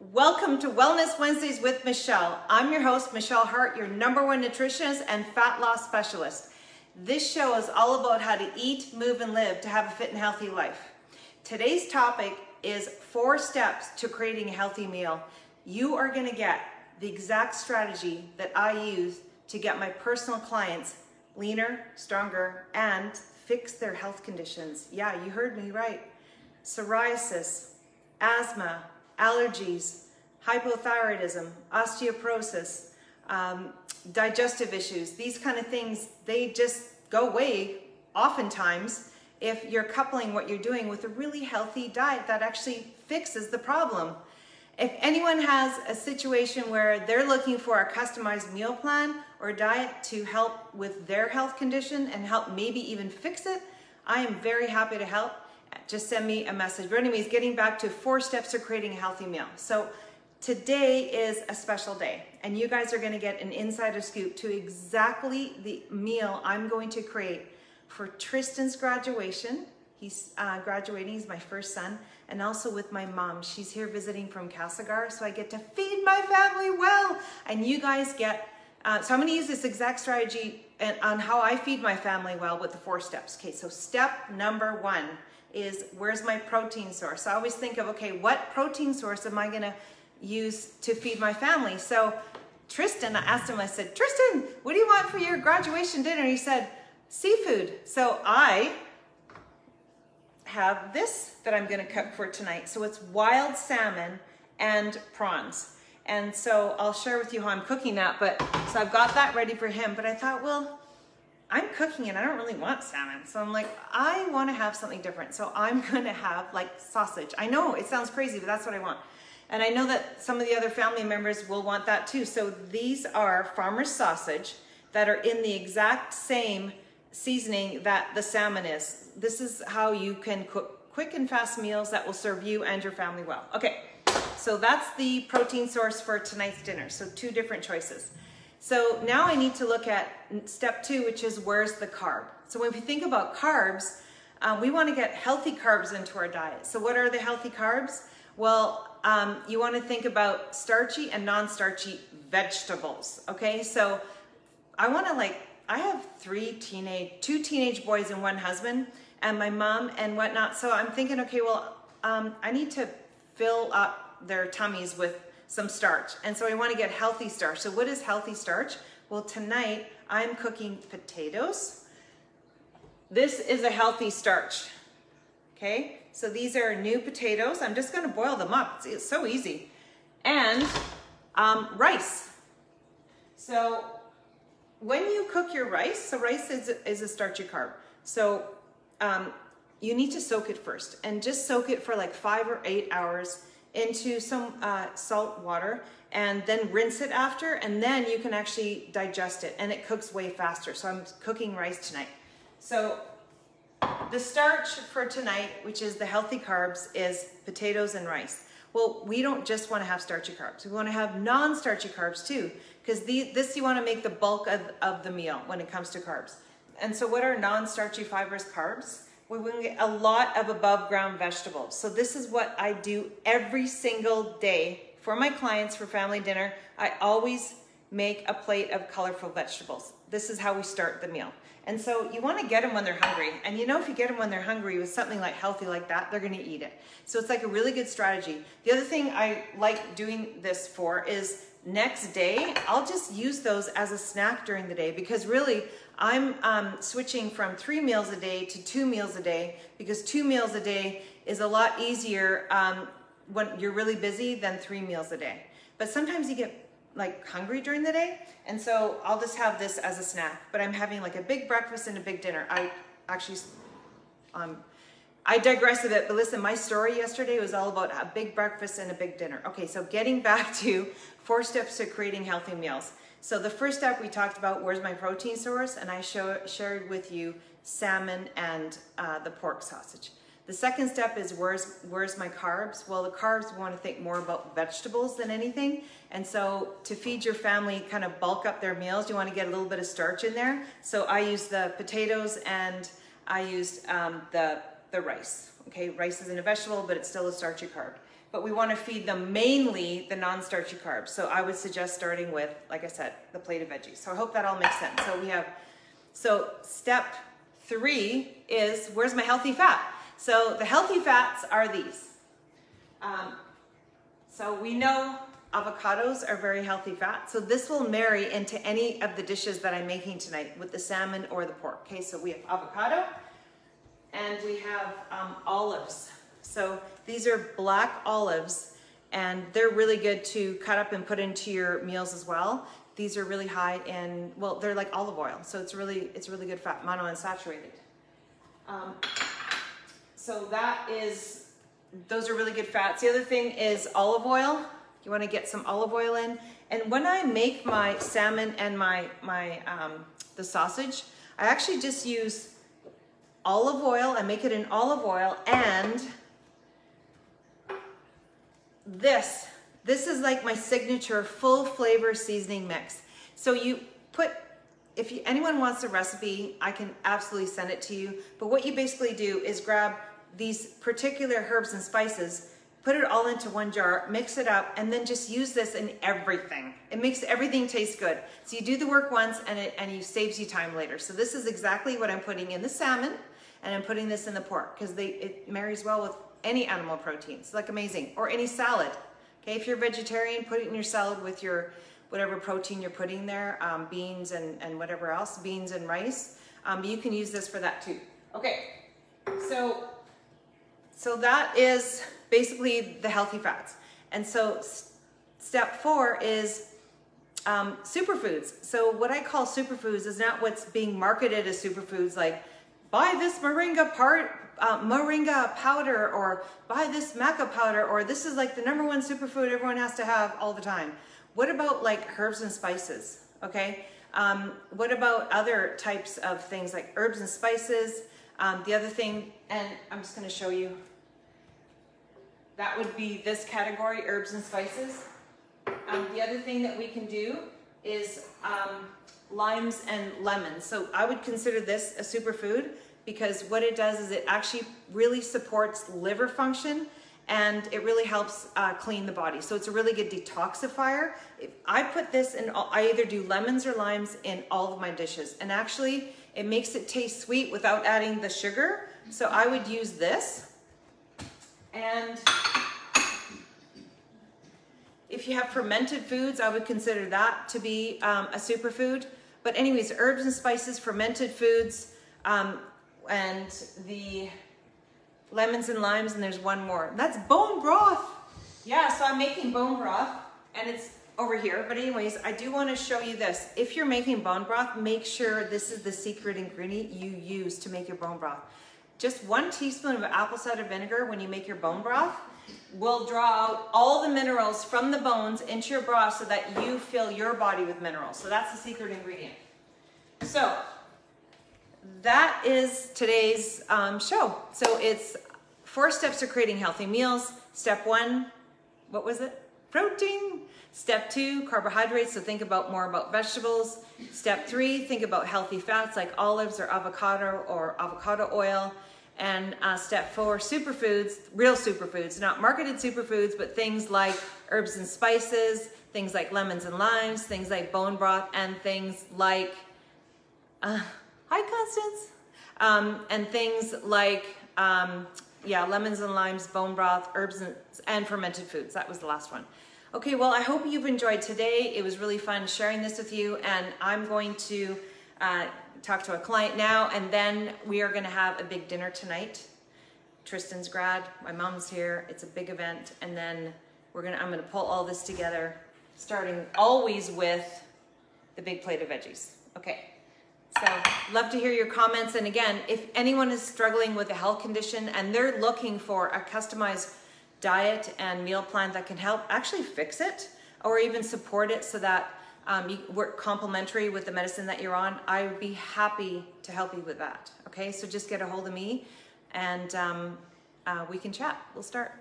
Welcome to Wellness Wednesdays with Michelle. I'm your host, Michelle Hart, your #1 nutritionist and fat loss specialist. This show is all about how to eat, move, and live to have a fit and healthy life. Today's topic is 4 steps to creating a healthy meal. You are going to get the exact strategy that I use to get my personal clients leaner, stronger, and fix their health conditions. Yeah, you heard me right. Psoriasis, asthma, allergies, hypothyroidism, osteoporosis, digestive issues, these kind of things, they just go away oftentimes if you're coupling what you're doing with a really healthy diet that actually fixes the problem. If anyone has a situation where they're looking for a customized meal plan or diet to help with their health condition and help maybe even fix it, I am very happy to help. Just send me a message. But anyways, getting back to 4 steps to creating a healthy meal. So today is a special day, and you guys are going to get an insider scoop to exactly the meal I'm going to create for Tristan's graduation. He's graduating, he's my first son, and also with my mom. She's here visiting from Castlegar, so I get to feed my family well. And you guys get, so I'm going to use this exact strategy on how I feed my family well with the 4 steps. Okay, so step number 1 is, where's my protein source? I always think of, okay, what protein source am I going to use to feed my family? So Tristan, I asked him, I said, Tristan, what do you want for your graduation dinner? He said, seafood. So I have this that I'm going to cook for tonight. So it's wild salmon and prawns. And so I'll share with you how I'm cooking that. But so I've got that ready for him. But I thought, well, I'm cooking and I don't really want salmon. So I'm like, I want to have something different. So I'm going to have like sausage. I know it sounds crazy, but that's what I want. And I know that some of the other family members will want that too. So these are farmer's sausage that are in the exact same seasoning that the salmon is. This is how you can cook quick and fast meals that will serve you and your family well. Okay, so that's the protein source for tonight's dinner. So 2 different choices. So now I need to look at step 2, which is, where's the carb? So when we think about carbs, we want to get healthy carbs into our diet. So what are the healthy carbs? Well, you want to think about starchy and non-starchy vegetables. Okay, so I want to I have 2 teenage boys and 1 husband, and my mom and whatnot. So I'm thinking, okay, well, I need to fill up their tummies with some starch. And so I want to get healthy starch. So what is healthy starch? Well, tonight I'm cooking potatoes. This is a healthy starch. Okay, so these are new potatoes. I'm just going to boil them up. It's so easy. And rice. So when you cook your rice, so rice is a starchy carb. So you need to soak it first, and just soak it for like 5 or 8 hours into some salt water, and then rinse it after, and then you can actually digest it, and it cooks way faster. So I'm cooking rice tonight. So the starch for tonight, which is the healthy carbs, is potatoes and rice. Well, we don't just want to have starchy carbs. We want to have non-starchy carbs too, because this you want to make the bulk of the meal when it comes to carbs. And so what are non-starchy fibrous carbs? We will get a lot of above ground vegetables. So this is what I do every single day for my clients for family dinner. I always make a plate of colorful vegetables. This is how we start the meal. And so you want to get them when they're hungry. And you know, if you get them when they're hungry with something like healthy like that, they're going to eat it. So it's like a really good strategy. The other thing I like doing this for is next day, I'll just use those as a snack during the day, because really I'm switching from 3 meals a day to 2 meals a day, because 2 meals a day is a lot easier when you're really busy than 3 meals a day. But sometimes you get like hungry during the day, and so I'll just have this as a snack. But I'm having like a big breakfast and a big dinner. I digress a bit, but listen, my story yesterday was all about a big breakfast and a big dinner. Okay, so getting back to 4 steps to creating healthy meals. So the first step we talked about, where's my protein source? And I shared with you salmon and the pork sausage. The second step is, where's my carbs? Well, the carbs, we want to think more about vegetables than anything. And so to feed your family, kind of bulk up their meals, you want to get a little bit of starch in there. So I used the potatoes, and I used the rice. Okay, rice isn't a vegetable, but it's still a starchy carb. but we want to feed them mainly the non-starchy carbs. So I would suggest starting with, like I said, the plate of veggies. So I hope that all makes sense. So step 3 is, where's my healthy fat? So the healthy fats are these. So we know avocados are very healthy fat. So this will marry into any of the dishes that I'm making tonight with the salmon or the pork. Okay, so we have avocado and we have olives. So these are black olives and they're really good to cut up and put into your meals as well. These are really high in, well, they're like olive oil. So it's really good fat, monounsaturated. So those are really good fats. The other thing is olive oil. You want to get some olive oil in. And when I make my salmon and the sausage, I actually just use olive oil. I make it in olive oil, and this is like my signature full flavor seasoning mix. So you put, if anyone wants a recipe, I can absolutely send it to you. But what you basically do is grab these particular herbs and spices, put it all into one jar, mix it up, and then just use this in everything. It makes everything taste good. So you do the work once and it saves you time later. So this is exactly what I'm putting in the salmon, and I'm putting this in the pork because it marries well with any animal protein. It's like amazing. Or any salad. Okay, if you're vegetarian, put it in your salad with your whatever protein you're putting there, beans and whatever else, beans and rice. You can use this for that too. Okay, so that is basically the healthy fats. And so step 4 is superfoods. So what I call superfoods is not what's being marketed as superfoods, like buy this moringa powder, or buy this maca powder, or this is like the #1 superfood everyone has to have all the time. What about like herbs and spices? Okay. What about other types of things like herbs and spices? The other thing, and I'm just going to show you, that would be this category, herbs and spices. The other thing that we can do is limes and lemons. So I would consider this a superfood because what it does is it actually really supports liver function, and it really helps clean the body. So it's a really good detoxifier. I put this in, I either do lemons or limes in all of my dishes, and actually it makes it taste sweet without adding the sugar. So I would use this. And if you have fermented foods, I would consider that to be a superfood. But anyways, herbs and spices, fermented foods, and the lemons and limes, and there's one more. That's bone broth. Yeah, so I'm making bone broth, and it's over here. But anyways, I do want to show you this. If you're making bone broth, make sure this is the secret ingredient you use to make your bone broth. Just 1 teaspoon of apple cider vinegar when you make your bone broth will draw out all the minerals from the bones into your broth so that you fill your body with minerals. So that's the secret ingredient. So that is today's show. So it's 4 steps to creating healthy meals. Step 1, what was it? Protein. Step 2, carbohydrates. So think more about vegetables. Step 3, think about healthy fats like olives or avocado oil. And step 4, superfoods, real superfoods, not marketed superfoods, but things like herbs and spices, things like lemons and limes, things like bone broth, and things like, hi Constance, and things like, lemons and limes, bone broth, herbs and fermented foods. That was the last one. Okay, well, I hope you've enjoyed today. It was really fun sharing this with you, and I'm going to talk to a client now, and then we are going to have a big dinner tonight. Tristan's grad, my mom's here. It's a big event, and then I'm going to pull all this together, starting always with the big plate of veggies. Okay, so love to hear your comments. And again, if anyone is struggling with a health condition and they're looking for a customized diet and meal plan that can help actually fix it or even support it so that you work complementary with the medicine that you're on, I would be happy to help you with that. Okay, so just get a hold of me and we can chat. We'll start.